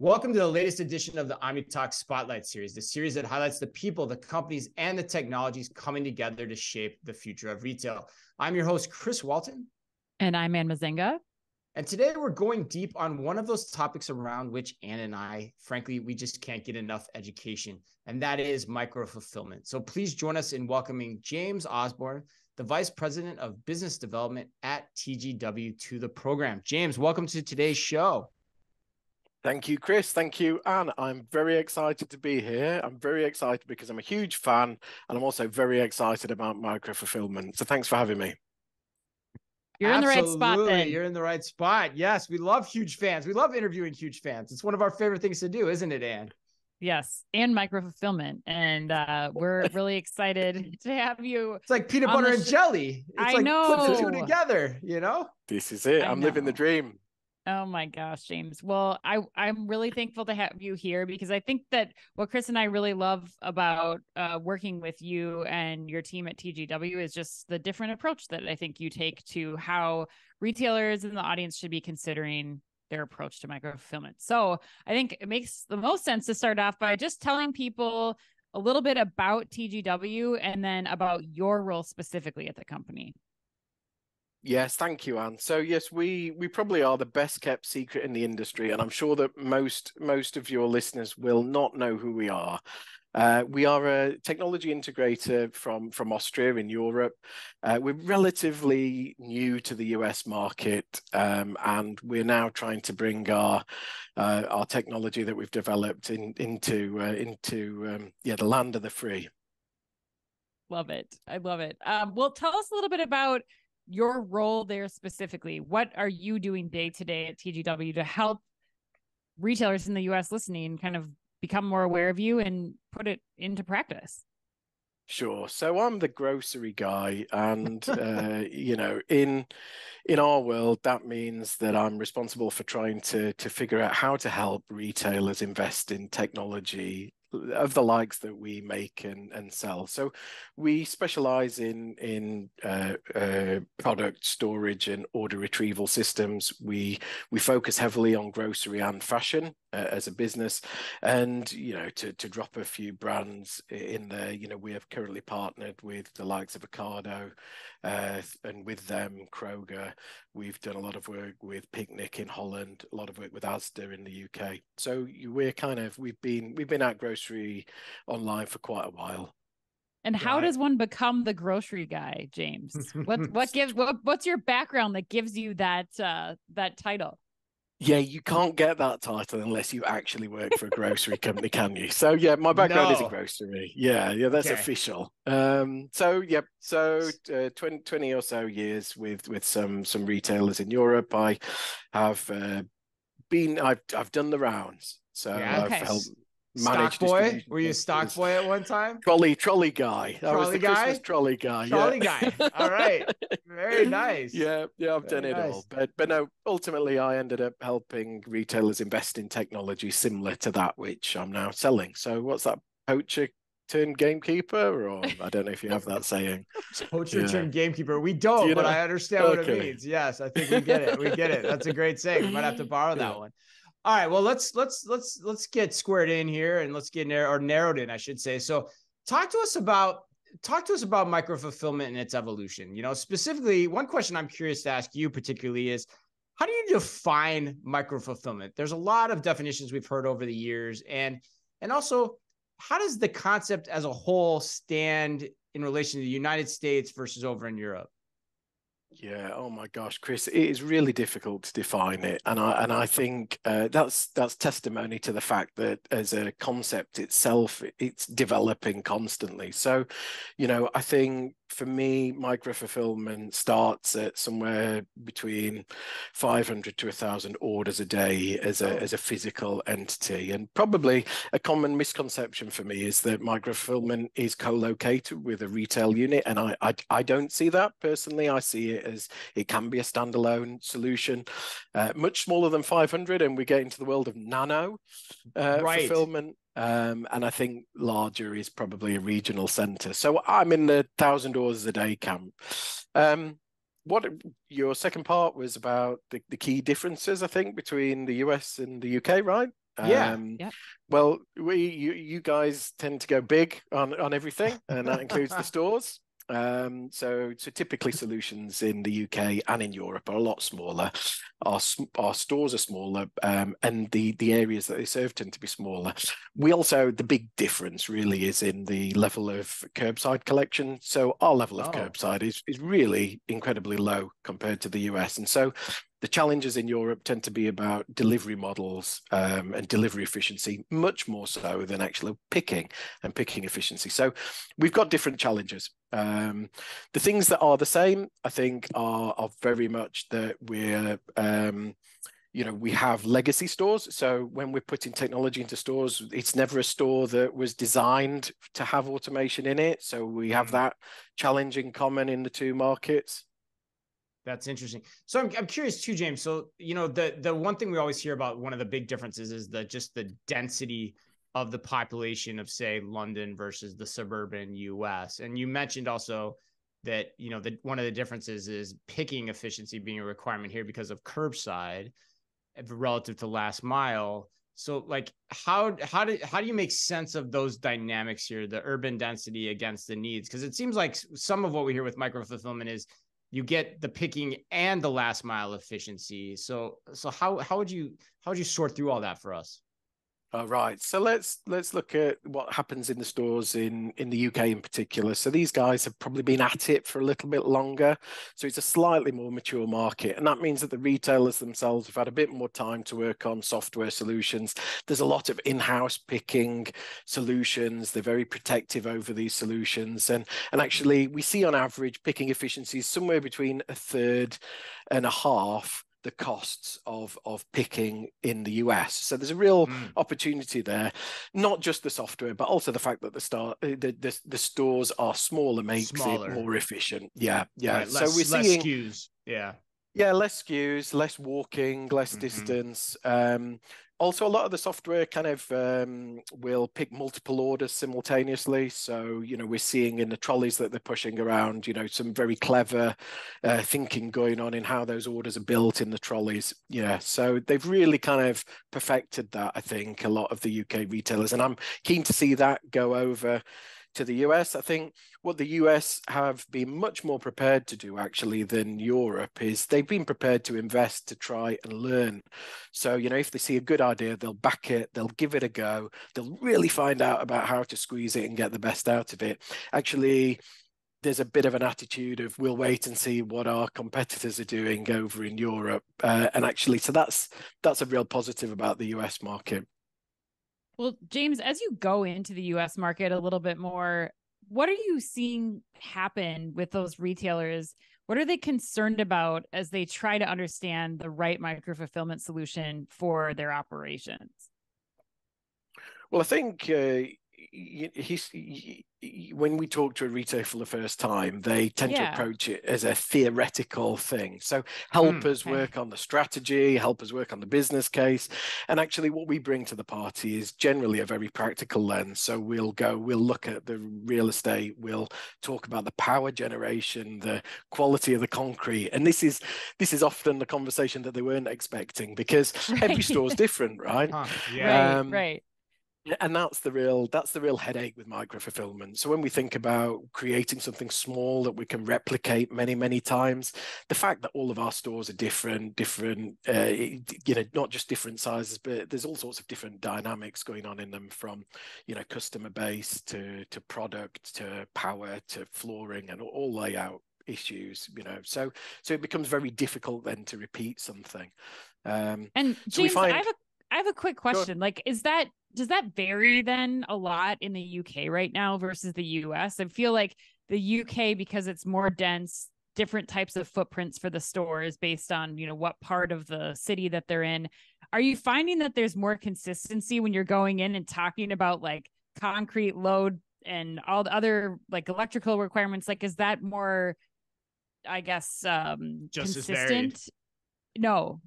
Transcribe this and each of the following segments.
Welcome to the latest edition of the OmniTalk Spotlight Series, the series that highlights the people, the companies, and the technologies coming together to shape the future of retail. I'm your host, Chris Walton. And I'm Mezzenga. And today we're going deep on one of those topics around which Ann and I, frankly, we just can't get enough education, and that is microfulfillment. So please join us in welcoming James Osborn, the Vice President of Business Development at TGW, to the program. James, welcome to today's show. Thank you, Chris. Thank you, Anne. I'm very excited to be here. I'm very excited because I'm a huge fan, and I'm also very excited about microfulfillment. So thanks for having me. You're in the right spot then. You're in the right spot. Yes, we love huge fans. We love interviewing huge fans. It's one of our favorite things to do, isn't it, Anne? Yes, and microfulfillment. And we're really excited to have you. It's like peanut butter and jelly. It's like know. Put the two together, you know? This is it. I'm living the dream. Oh my gosh, James. Well, I'm really thankful to have you here because I think that what Chris and I really love about working with you and your team at TGW is just the different approach that I think you take to how retailers in the audience should be considering their approach to microfulfillment. So I think it makes the most sense to start off by just telling people a little bit about TGW and then about your role specifically at the company. Yes, thank you, Anne. So yes, we probably are the best kept secret in the industry, and I'm sure that most of your listeners will not know who we are. We are a technology integrator from Austria in Europe. We're relatively new to the US market, and we're now trying to bring our technology that we've developed into the land of the free. Love it. I love it. Well, tell us a little bit about your role there specifically. What are you doing day to day at TGW to help retailers in the US listening kind of become more aware of you and put it into practice? Sure. So I'm the grocery guy, and in our world, that means that I'm responsible for trying to figure out how to help retailers invest in technology of the likes that we make and sell. So we specialize in product storage and order retrieval systems. We focus heavily on grocery and fashion as a business, and to drop a few brands in there, we have currently partnered with the likes of Ocado, and with them Kroger. We've done a lot of work with Picnic in Holland, a lot of work with Asda in the UK. So we've been at grocery online for quite a while. And how does one become the grocery guy, James? What's your background that gives you that title? Yeah, you can't get that title unless you actually work for a grocery company, can you? So yeah, my background is in grocery. Yeah, that's official. 20 or so years with some retailers in Europe. I have I've done the rounds. So I've helped manage. Stock boy? Were you a stock boy at one time? Trolley guy. I was the Christmas trolley guy. Trolley guy. All right. Very nice. Yeah, I've done it all. But no, ultimately I ended up helping retailers invest in technology similar to that which I'm now selling. So what's that, poacher turned gamekeeper? Or I don't know if you have that saying. Poacher turned gamekeeper. We don't, but I understand what it means. Yes, I think we get it. That's a great saying. We might have to borrow that one. All right, well, let's get squared in here, and let's get narrowed in, I should say. So talk to us about microfulfillment and its evolution. Specifically, one question I'm curious to ask you particularly is, how do you define microfulfillment? There's a lot of definitions we've heard over the years, and also, how does the concept as a whole stand in relation to the United States versus over in Europe? Yeah. Oh my gosh, Chris, it is really difficult to define it, and I think that's testimony to the fact that as a concept itself, it's developing constantly. So, I think for me, microfulfillment starts at somewhere between 500 to 1,000 orders a day as a physical entity. And probably a common misconception for me is that microfulfillment is co-located with a retail unit, and I don't see that personally. I see it as it can be a standalone solution, much smaller than 500, and we get into the world of nano fulfillment. And I think larger is probably a regional center. So I'm in the 1,000 orders a day camp. What your second part was about the key differences, I think, between the US and the UK, right? Yeah. Well, you guys tend to go big on everything, and that includes the stores. So typically solutions in the UK and in Europe are a lot smaller. Our stores are smaller, and the areas that they serve tend to be smaller. The big difference really is in the level of curbside collection. So our level of curbside is really incredibly low compared to the US. And so the challenges in Europe tend to be about delivery models and delivery efficiency, much more so than actually picking and picking efficiency. So we've got different challenges. The things that are the same, I think, are very much that we're we have legacy stores. So when we're putting technology into stores, it's never a store that was designed to have automation in it. So we have that challenge in common in the two markets. That's interesting. So I'm curious too, James. So, the one thing we always hear about, one of the big differences is just the density of the population of, say, London versus the suburban US. And you mentioned also that, one of the differences is picking efficiency being a requirement here because of curbside relative to last mile. So like, how do you make sense of those dynamics here, the urban density against the needs? Because it seems like some of what we hear with micro-fulfillment is you get the picking and the last mile efficiency. So how would you sort through all that for us? Right. So let's look at what happens in the stores in the UK in particular. So these guys have probably been at it for a little bit longer. So it's a slightly more mature market. And that means that the retailers themselves have had a bit more time to work on software solutions. There's a lot of in-house picking solutions. They're very protective over these solutions. And actually, we see on average picking efficiencies somewhere between a third and a half the costs of picking in the US. So there's a real opportunity there, not just the software, but also the fact that the stores are smaller makes it more efficient. Yeah. Right. So we're less seeing SKUs. Yeah. Yeah, less SKUs, less walking, less distance. Also, a lot of the software kind of will pick multiple orders simultaneously. So, we're seeing in the trolleys that they're pushing around, some very clever thinking going on in how those orders are built in the trolleys. Yeah, so they've really kind of perfected that, I think, a lot of the UK retailers. And I'm keen to see that go over to the US. I think what the US have been much more prepared to do actually than Europe is they've been prepared to invest to try and learn. So, if they see a good idea, they'll back it, they'll give it a go, they'll really find out about how to squeeze it and get the best out of it. Actually, there's a bit of an attitude of we'll wait and see what our competitors are doing over in Europe. And actually, so that's a real positive about the US market. Well, James, as you go into the US market a little bit more, what are you seeing happen with those retailers? What are they concerned about as they try to understand the right micro-fulfillment solution for their operations? Well, I think when we talk to a retailer for the first time, they tend to approach it as a theoretical thing. So help us work on the strategy, help us work on the business case. And actually what we bring to the party is generally a very practical lens. So we'll look at the real estate, we'll talk about the power generation, the quality of the concrete. And this is often the conversation that they weren't expecting because every store is different, right? Right. And that's the real headache with micro-fulfillment. So when we think about creating something small that we can replicate many, many times, the fact that all of our stores are different, not just different sizes, but there's all sorts of different dynamics going on in them, from, customer base to product, to power, to flooring, and all layout issues, so it becomes very difficult then to repeat something. And James, I have a quick question. Like, does that vary then a lot in the UK right now versus the US? I feel like the UK, because it's more dense, different types of footprints for the stores based on, what part of the city that they're in. Are you finding that there's more consistency when you're going in and talking about like concrete load and all the other like electrical requirements? Like, is that more, I guess, just consistent? No.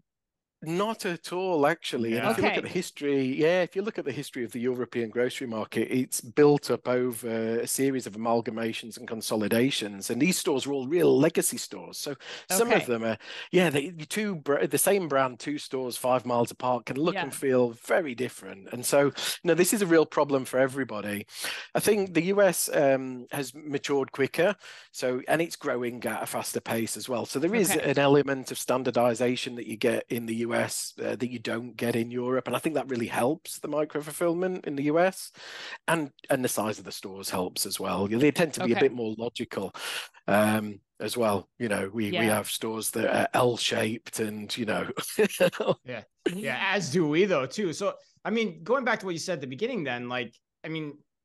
Not at all, actually. Yeah. And if you look at the history, if you look at the history of the European grocery market, it's built up over a series of amalgamations and consolidations. And these stores are all real legacy stores. So some of them are, the same brand, two stores 5 miles apart can look and feel very different. And so, this is a real problem for everybody. I think the US has matured quicker, and it's growing at a faster pace as well. So there is an element of standardization that you get in the US that you don't get in Europe, and I think that really helps the micro-fulfillment in the US, and the size of the stores helps as well. They tend to be a bit more logical as well. We have stores that are L-shaped, and as do we though too. So I mean, going back to what you said at the beginning, then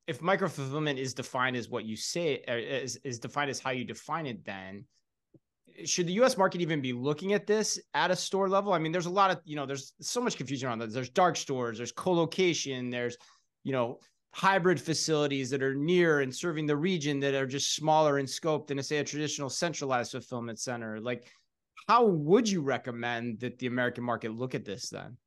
if micro-fulfillment is defined as what you say, is defined as how you define it, then should the US market even be looking at this at a store level? I mean, there's a lot of, there's so much confusion around that. There's dark stores, there's co-location, there's, hybrid facilities that are near and serving the region that are just smaller in scope than, say, a traditional centralized fulfillment center. Like, how would you recommend that the American market look at this then?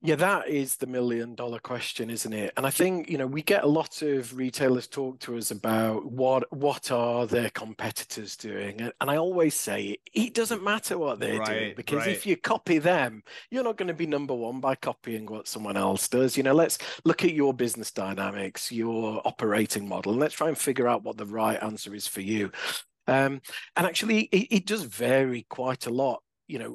Yeah, that is the $1 million question, isn't it? And I think, we get a lot of retailers talk to us about what are their competitors doing. And I always say, it doesn't matter what they're doing, because if you copy them, you're not going to be number one by copying what someone else does. Let's look at your business dynamics, your operating model, and let's try and figure out what the right answer is for you. And actually, it does vary quite a lot.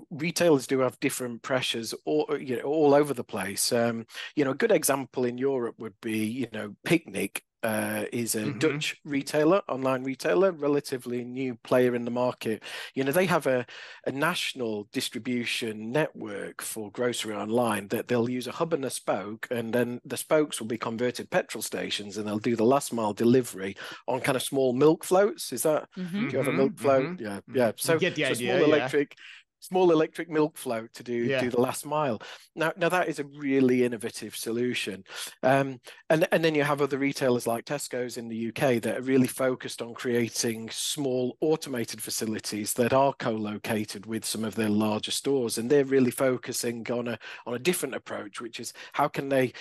Retailers do have different pressures all over the place. A good example in Europe would be, Picnic is a Dutch retailer, online retailer, relatively new player in the market. They have a national distribution network for grocery online that they'll use a hub and a spoke, and then the spokes will be converted petrol stations, and they'll do the last mile delivery on kind of small milk floats. Is that, do you have a milk float? Yeah. So, get the idea, small electric milk float to do the last mile. Now that is a really innovative solution. And then you have other retailers like Tesco's in the UK that are really focused on creating small automated facilities that are co-located with some of their larger stores, and they're really focusing on a different approach, which is how can they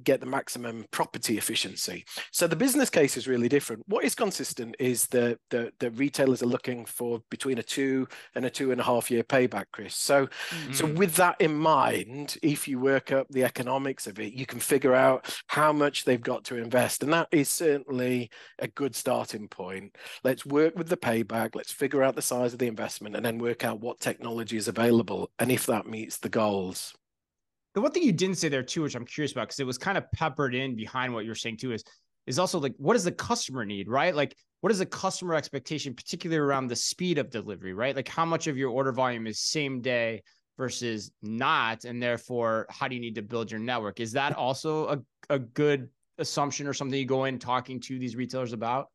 get the maximum property efficiency. So the business case is really different. What is consistent is that the retailers are looking for between a 2 and a 2.5 year payback, Chris. So with that in mind, if you work up the economics of it, you can figure out how much they've got to invest. And that is certainly a good starting point. Let's work with the payback. Let's figure out the size of the investment, and then work out what technology is available and if that meets the goals. The one thing you didn't say there too, which I'm curious about, because it was kind of peppered in behind what you're saying too, is also like, what does the customer need, right? Like, what is the customer expectation, particularly around the speed of delivery, right? Like, how much of your order volume is same day versus not, and therefore, how do you need to build your network? Is that also a good assumption, or something you go in talking to these retailers about?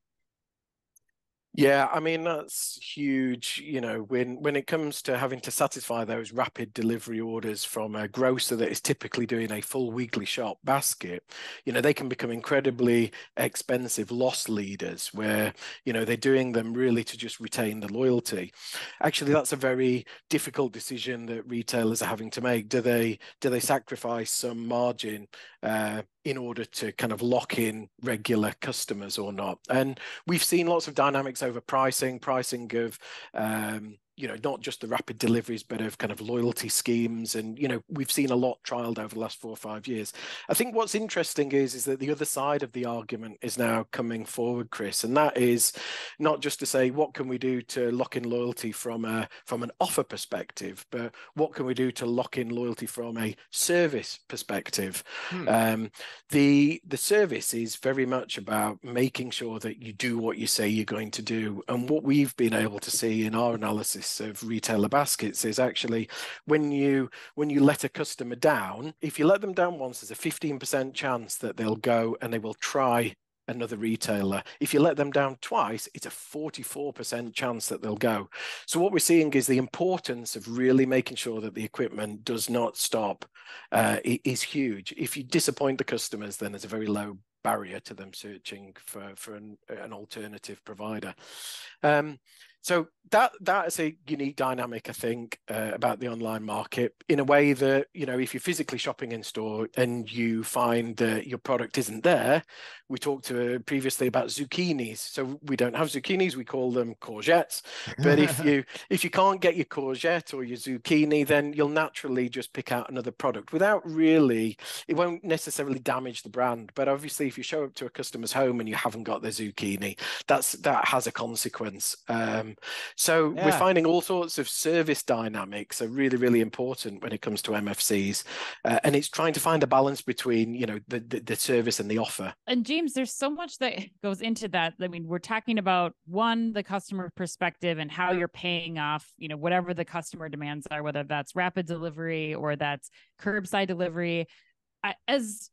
Yeah, I mean, that's huge. When it comes to having to satisfy those rapid delivery orders from a grocer that is typically doing a full weekly shop basket, they can become incredibly expensive loss leaders where, they're doing them really to just retain the loyalty. Actually, that's a very difficult decision that retailers are having to make. Do they sacrifice some margin in order to kind of lock in regular customers or not? And we've seen lots of dynamics over pricing of not just the rapid deliveries, but of kind of loyalty schemes. And, we've seen a lot trialed over the last 4 or 5 years. I think what's interesting is that the other side of the argument is now coming forward, Chris, and that is not just to say, what can we do to lock in loyalty from an offer perspective, but what can we do to lock in loyalty from a service perspective? The service is very much about making sure that you do what you say you're going to do. And what we've been able to see in our analysis of retailer baskets is actually when you let a customer down, if you let them down once, there's a 15% chance that they'll go and they will try another retailer. If you let them down twice, it's a 44% chance that they'll go. So what we're seeing is the importance of really making sure that the equipment does not stop is huge. If you disappoint the customers, then there's a very low barrier to them searching for an alternative provider. So that is a unique dynamic, I think, about the online market, in a way that, you know, if you're physically shopping in store and you find that your product isn't there, we talked previously about zucchinis. So we don't have zucchinis, we call them courgettes. But if you can't get your courgette or your zucchini, then you'll naturally just pick out another product without really, it won't necessarily damage the brand. But obviously, if you show up to a customer's home and you haven't got their zucchini, that has a consequence. So we're finding all sorts of service dynamics are really, really important when it comes to MFCs, and it's trying to find a balance between, you know, the service and the offer. And James, there's so much that goes into that. I mean, we're talking about the customer perspective and how you're paying off, you know, whatever the customer demands are, whether that's rapid delivery or that's curbside delivery. As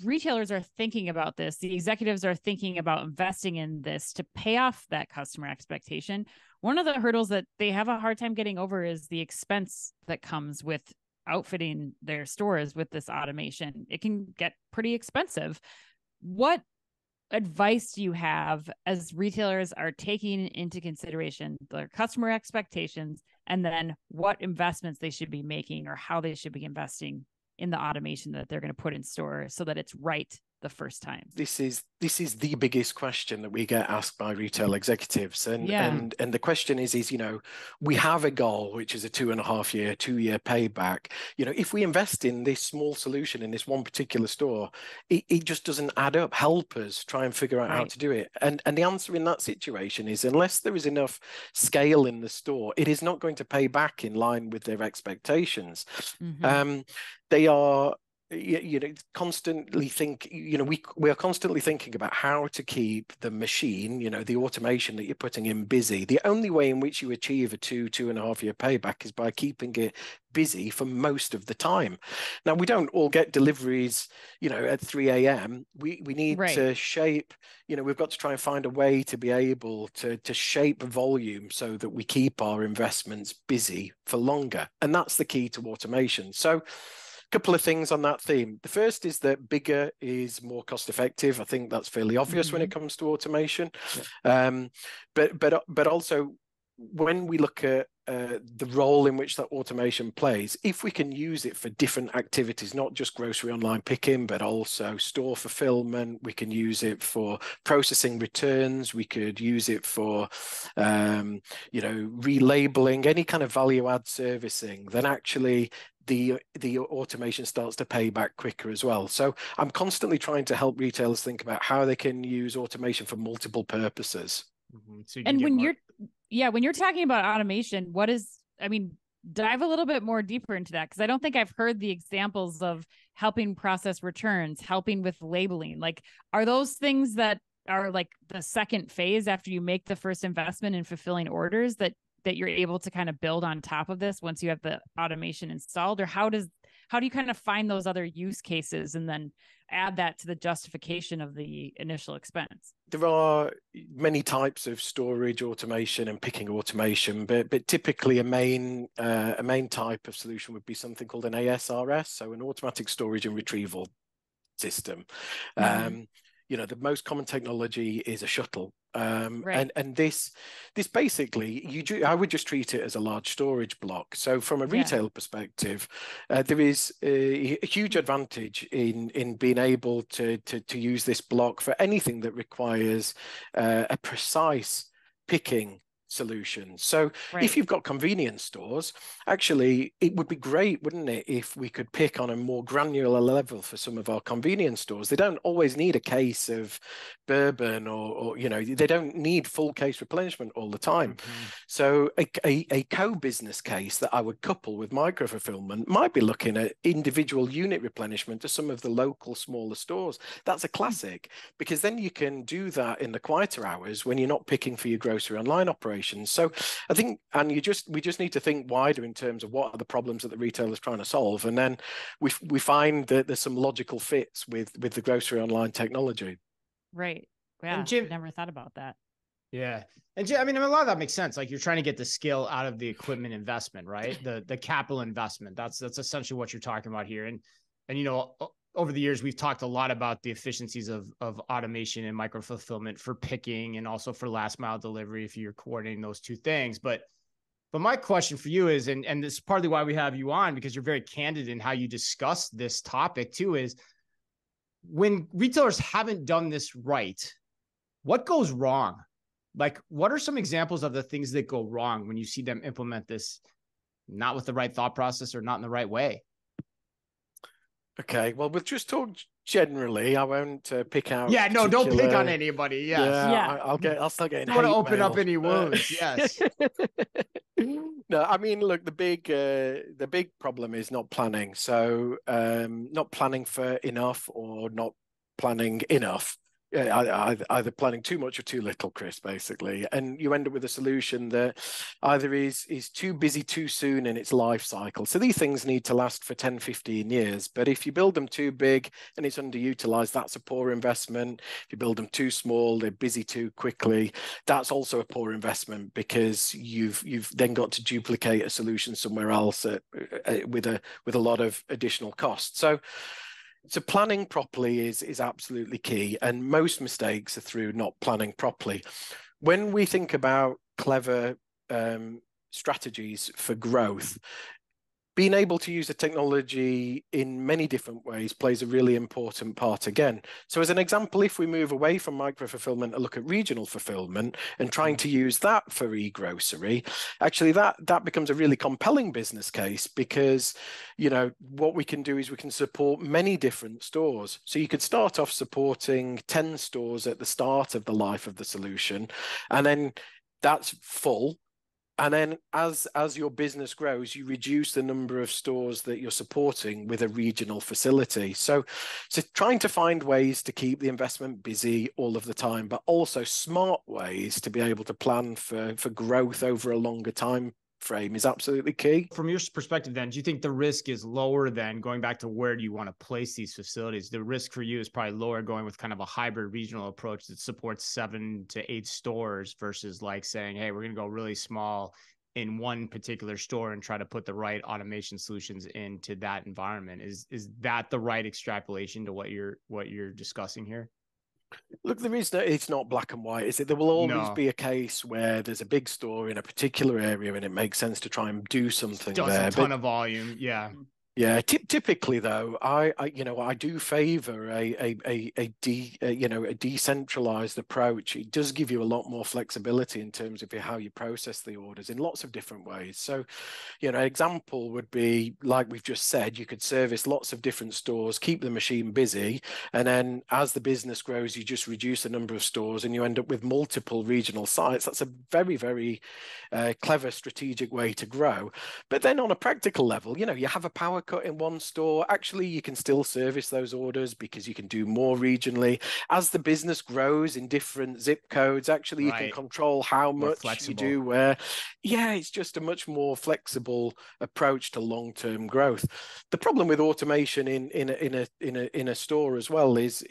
retailers are thinking about this, the executives are thinking about investing in this to pay off that customer expectation. One of the hurdles that they have a hard time getting over is the expense that comes with outfitting their stores with this automation. It can get pretty expensive. What advice do you have as retailers are taking into consideration their customer expectations, and then what investments they should be making or how they should be investing in the automation that they're going to put in store so that it's right the first time? This is the biggest question that we get asked by retail executives, and the question is, you know, we have a goal which is a 2.5-year payback. You know, if we invest in this small solution in this one particular store, it just doesn't add up. Help us try and figure out how to do it. And the answer in that situation is, unless there is enough scale in the store, it is not going to pay back in line with their expectations. They are, you know, constantly we are constantly thinking about how to keep the machine, you know, the automation that you're putting in, busy. The only way in which you achieve a 2.5-year payback is by keeping it busy for most of the time. Now, we don't all get deliveries, you know, at 3 a.m. We need to shape, you know, we've got to try and find a way to be able to shape volume so that we keep our investments busy for longer. And that's the key to automation. So couple of things on that theme. The first is that bigger is more cost effective. I think that's fairly obvious when it comes to automation. But also when we look at the role in which that automation plays, if we can use it for different activities, not just grocery online picking, but also store fulfillment, we can use it for processing returns, we could use it for, you know, relabeling, any kind of value add servicing, then actually the automation starts to pay back quicker as well. So I'm constantly trying to help retailers think about how they can use automation for multiple purposes. So and when you're talking about automation, dive a little bit more deeper into that, because I don't think I've heard the examples of helping process returns, helping with labeling. Like, are those things that are like the second phase after you make the first investment in fulfilling orders that you're able to kind of build on top of this once you have the automation installed? Or how do you kind of find those other use cases and then add that to the justification of the initial expense? There are many types of storage automation and picking automation, but typically a main type of solution would be something called an ASRS, so an automatic storage and retrieval system. You know, the most common technology is a shuttle. And this basically, I would just treat it as a large storage block. So from a retail perspective, there is a huge advantage in being able to use this block for anything that requires a precise picking solution. So if you've got convenience stores, actually it would be great, wouldn't it, if we could pick on a more granular level for some of our convenience stores. They don't always need a case of bourbon or you know, they don't need full case replenishment all the time. So a co-business case that I would couple with micro-fulfillment might be looking at individual unit replenishment to some of the local smaller stores. That's a classic, because then you can do that in the quieter hours when you're not picking for your grocery online operation. So I think, and we just need to think wider in terms of what are the problems that the retailer is trying to solve, and then we find that there's some logical fits with the grocery online technology. Right. Yeah. Jim, never thought about that. Yeah. And Jim, I mean, a lot of that makes sense. Like, you're trying to get the skill out of the equipment investment, right? The capital investment. That's essentially what you're talking about here. And you know, over the years, we've talked a lot about the efficiencies of automation and micro fulfillment for picking and also for last mile delivery if you're coordinating those two things. But my question for you is, and this is partly why we have you on, because you're very candid in how you discuss this topic too, is when retailers haven't done this right, what goes wrong? Like, what are some examples of the things that go wrong when you see them implement this not with the right thought process or not in the right way? Okay, well, we'll just talk generally. I won't pick out. Yeah, no, don't pick on anybody. Yes. Yeah, I'll start getting. Don't want to open mail. up any wounds. Yes. No, I mean, look, the big problem is not planning. So, not planning for enough or not planning enough. Either planning too much or too little, Chris, basically, and you end up with a solution that either is too busy too soon in its life cycle. So these things need to last for 10, 15 years. But if you build them too big and it's underutilized, that's a poor investment. If you build them too small, they're busy too quickly. That's also a poor investment, because you've then got to duplicate a solution somewhere else with a lot of additional costs. So planning properly is absolutely key, and most mistakes are through not planning properly. When we think about clever strategies for growth, being able to use the technology in many different ways plays a really important part again. So as an example, if we move away from micro-fulfillment and look at regional fulfillment and trying to use that for e-grocery, actually that becomes a really compelling business case, because, you know, what we can do is we can support many different stores. So you could start off supporting 10 stores at the start of the life of the solution, and then that's full. And then as your business grows, you reduce the number of stores that you're supporting with a regional facility. So trying to find ways to keep the investment busy all of the time, but also smart ways to be able to plan for growth over a longer time frame is absolutely key. From your perspective then, do you think the risk is lower than going back to where do you want to place these facilities? The risk for you is probably lower going with kind of a hybrid regional approach that supports 7 to 8 stores versus like saying, hey, we're going to go really small in one particular store and try to put the right automation solutions into that environment. Is that the right extrapolation to what you're discussing here? Look, it's not black and white, is it? There will always be a case where there's a big store in a particular area and it makes sense to try and do something there. A ton of volume, yeah. Yeah, typically though, I do favor a decentralized approach. It does give you a lot more flexibility in terms of how you process the orders in lots of different ways. So, you know, an example would be, like we've just said, you could service lots of different stores, keep the machine busy, and then as the business grows, you just reduce the number of stores and you end up with multiple regional sites. That's a very, very clever strategic way to grow. But then on a practical level, you know, you have a power cut in one store, actually you can still service those orders because you can do more regionally. As the business grows in different zip codes, actually you can control how much you do where. Yeah, it's just a much more flexible approach to long-term growth. The problem with automation in a store as well is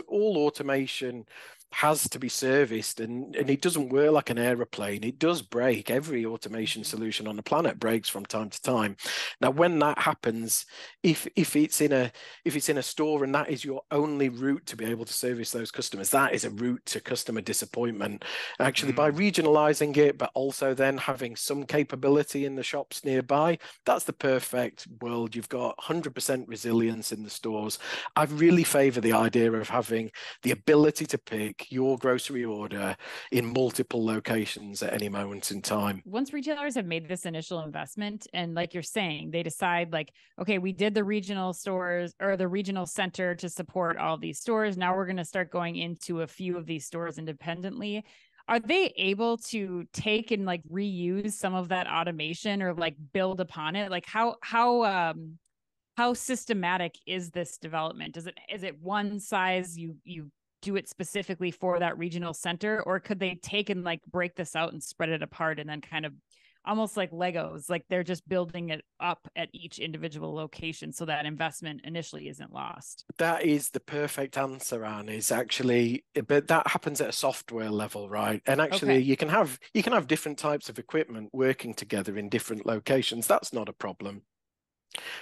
all automation has to be serviced, and it doesn't work like an aeroplane. It does break. Every automation solution on the planet breaks from time to time. Now, when that happens, if it's in a store and that is your only route to be able to service those customers, that is a route to customer disappointment. Actually, by regionalizing it, but also then having some capability in the shops nearby, that's the perfect world. You've got 100% resilience in the stores. I really favor the idea of having the ability to pick your grocery order in multiple locations at any moment in time. Once retailers have made this initial investment, and like you're saying, they decide like, okay, we did the regional stores or the regional center to support all these stores. Now we're going to start going into a few of these stores independently. Are they able to take and like reuse some of that automation or like build upon it? Like how systematic is this development? Is it one size you do it specifically for that regional center, or could they take and like break this out and spread it apart and then kind of almost like Legos, like they're just building it up at each individual location so that investment initially isn't lost? That is the perfect answer, Anne, is actually, but that happens at a software level, right? And actually you can have different types of equipment working together in different locations. That's not a problem.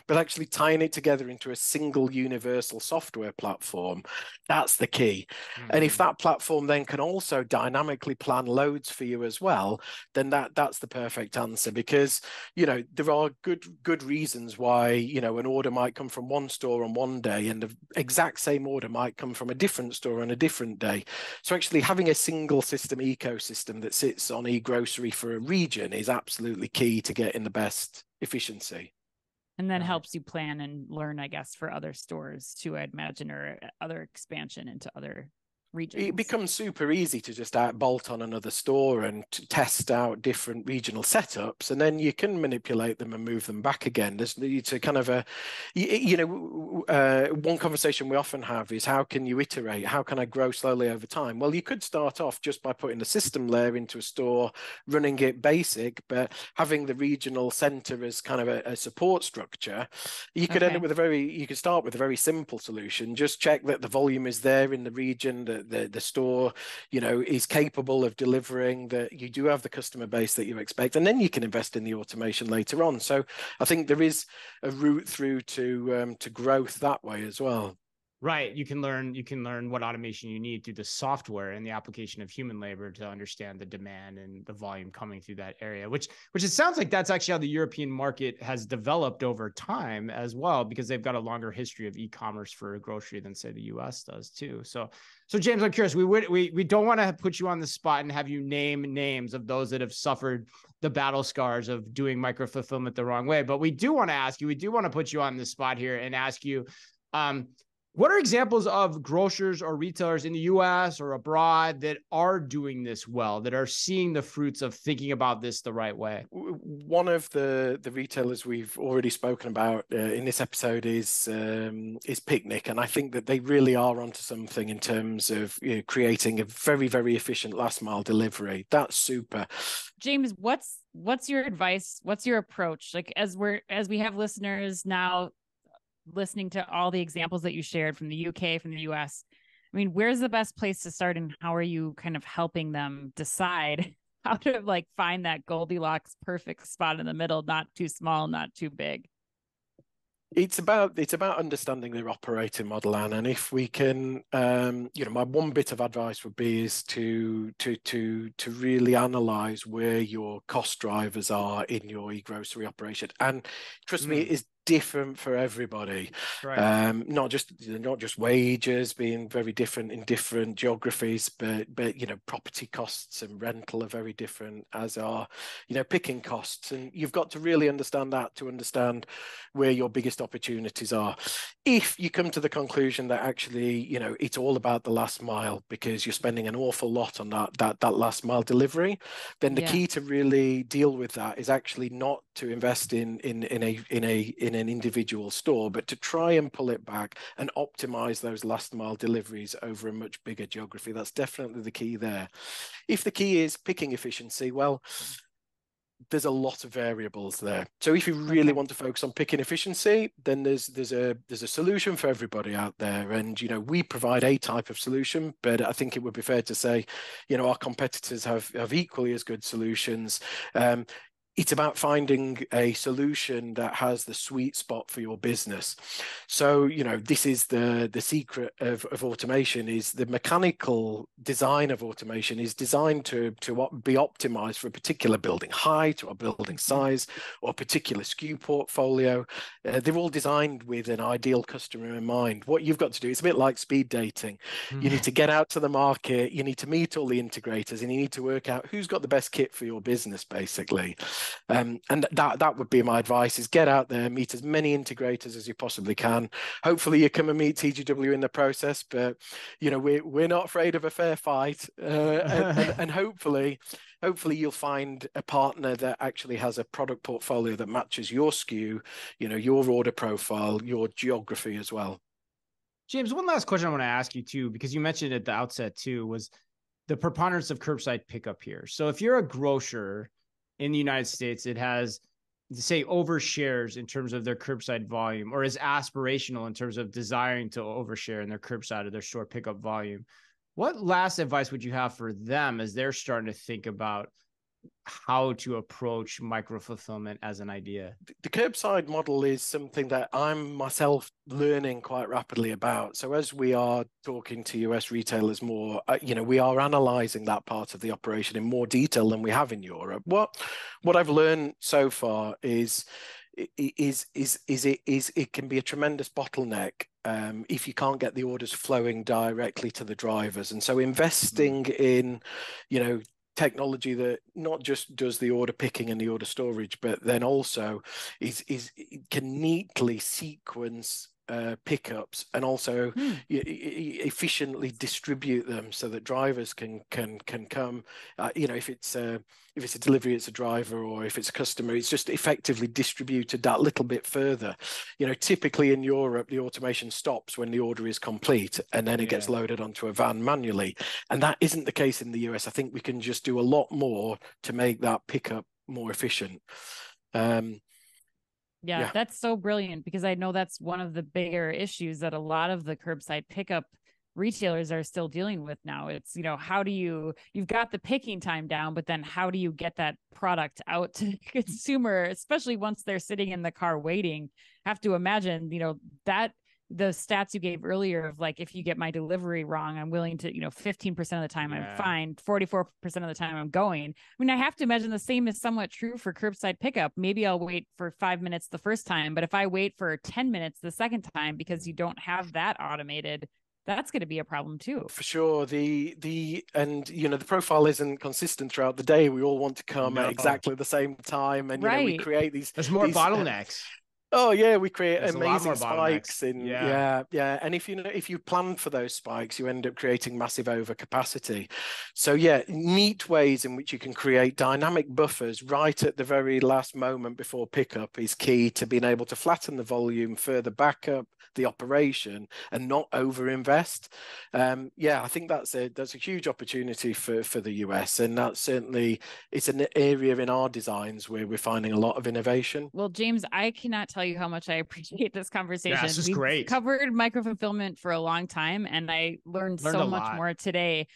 But actually tying it together into a single universal software platform, that's the key. And if that platform then can also dynamically plan loads for you as well, then that's the perfect answer. Because, you know, there are good reasons why, you know, an order might come from one store on one day and the exact same order might come from a different store on a different day. So actually having a single system ecosystem that sits on e-grocery for a region is absolutely key to getting the best efficiency. And then helps you plan and learn, I guess, for other stores too, I'd imagine, or other expansion into other regions. It becomes super easy to just bolt on another store and to test out different regional setups, and then you can manipulate them and move them back again. It's a kind of a, you know, one conversation we often have is how can you iterate? How can I grow slowly over time? Well, you could start off just by putting the system layer into a store, running it basic, but having the regional center as kind of a support structure. You could end up with you could start with a very simple solution. Just check that the volume is there in the region, that the store, you know, is capable of delivering, that you do have the customer base that you expect, and then you can invest in the automation later on. So I think there is a route through to growth that way as well. Right. You can learn what automation you need through the software and the application of human labor to understand the demand and the volume coming through that area, which it sounds like that's actually how the European market has developed over time as well, because they've got a longer history of e-commerce for grocery than say the US does too. So James, I'm curious, we don't want to put you on the spot and have you name names of those that have suffered the battle scars of doing micro fulfillment the wrong way. But we do want to put you on the spot here and ask you, what are examples of grocers or retailers in the US or abroad that are doing this well, that are seeing the fruits of thinking about this the right way? One of the retailers we've already spoken about in this episode is Picnic, and I think that they really are onto something in terms of, you know, creating a very, very efficient last mile delivery. That's super. James, what's your advice? What's your approach? Like as we have listeners now listening to all the examples that you shared from the UK, from the US, I mean, where's the best place to start, and how are you kind of helping them decide how to like find that Goldilocks perfect spot in the middle, not too small, not too big? It's about understanding their operating model, Anne. And if we can, you know, my one bit of advice would be is to really analyze where your cost drivers are in your e-grocery operation. And trust me, it is different for everybody. Right. Not just wages being very different in different geographies, but you know, property costs and rental are very different, as are, you know, picking costs. And you've got to really understand that to understand where your biggest opportunities are. If you come to the conclusion that actually, you know, it's all about the last mile because you're spending an awful lot on that last mile delivery, then the key to really deal with that is actually not to invest in an individual store, but to try and pull it back and optimize those last mile deliveries over a much bigger geography. That's definitely the key there. If the key is picking efficiency, well, there's a lot of variables there. So if you really want to focus on picking efficiency, then there's a solution for everybody out there. And, you know, we provide a type of solution, but I think it would be fair to say, you know, our competitors have equally as good solutions. It's about finding a solution that has the sweet spot for your business. So, you know, this is the secret of automation, is the mechanical design of automation is designed to be optimized for a particular building height or building size or a particular SKU portfolio. They're all designed with an ideal customer in mind. What you've got to do, it's a bit like speed dating. You need to get out to the market, you need to meet all the integrators, and you need to work out who's got the best kit for your business, basically. And that would be my advice, is get out there, meet as many integrators as you possibly can. Hopefully you come and meet TGW in the process, but you know, we're not afraid of a fair fight, and hopefully you'll find a partner that actually has a product portfolio that matches your SKU, you know, your order profile, your geography as well. James, one last question I want to ask you too, because you mentioned at the outset too, was the preponderance of curbside pickup here. So if you're a grocer in the United States, it has, say, overshares in terms of their curbside volume, or is aspirational in terms of desiring to overshare in their curbside or their store pickup volume. What last advice would you have for them as they're starting to think about how to approach micro fulfillment as an idea? The curbside model is something that I'm myself learning quite rapidly about. So as we are talking to US retailers more, we are analyzing that part of the operation in more detail than we have in Europe. What I've learned so far is it can be a tremendous bottleneck if you can't get the orders flowing directly to the drivers. And so investing in, technology that not just does the order picking and the order storage, but then also can neatly sequence pickups and also efficiently distribute them so that drivers can come. If it's a delivery, it's a driver, or if it's a customer, it's just effectively distributed that little bit further. Typically in Europe, the automation stops when the order is complete, and then it gets loaded onto a van manually. And that isn't the case in the US. I think we can just do a lot more to make that pickup more efficient. Yeah, that's so brilliant, because I know that's one of the bigger issues that a lot of the curbside pickup retailers are still dealing with now. It's, how do you've got the picking time down, but then how do you get that product out to the consumer, especially once they're sitting in the car waiting? I have to imagine, that the stats you gave earlier of like, if you get my delivery wrong, I'm willing to, 15% of the time I'm fine, 44% of the time I'm going. I mean, I have to imagine the same is somewhat true for curbside pickup. Maybe I'll wait for 5 minutes the first time, but if I wait for 10 minutes the second time because you don't have that automated, that's going to be a problem too. For sure. The profile isn't consistent throughout the day. We all want to come at exactly the same time, and we create these. There's more bottlenecks. Oh yeah, we create amazing spikes and yeah. And if you plan for those spikes, you end up creating massive overcapacity. So neat ways in which you can create dynamic buffers right at the very last moment before pickup is key to being able to flatten the volume, further back up the operation, and not overinvest. I think that's a huge opportunity for the US, and that's certainly, it's an area in our designs where we're finding a lot of innovation. Well, James, I cannot tell you how much I appreciate this conversation. Yeah, this is great. We've covered micro-fulfillment for a long time, and I learned so much more today.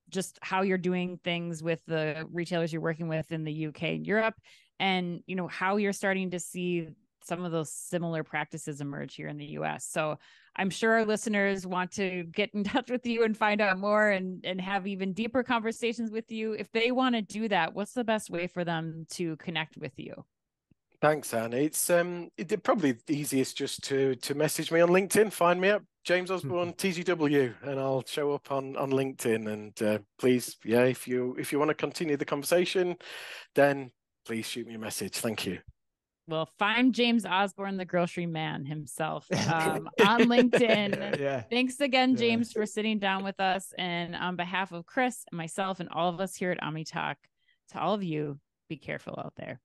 Just how you're doing things with the retailers you're working with in the UK and Europe, and how you're starting to see some of those similar practices emerge here in the US. So I'm sure our listeners want to get in touch with you and find out more and have even deeper conversations with you. If they want to do that, what's the best way for them to connect with you? Thanks, Anne. It's probably the easiest just to message me on LinkedIn. Find me up, James Osborn, TGW, and I'll show up on LinkedIn. And please, if you want to continue the conversation, then please shoot me a message. Thank you. Well, find James Osborn, the grocery man himself, on LinkedIn. Thanks again, James, for sitting down with us. And on behalf of Chris and myself and all of us here at OmniTalk, to all of you, be careful out there.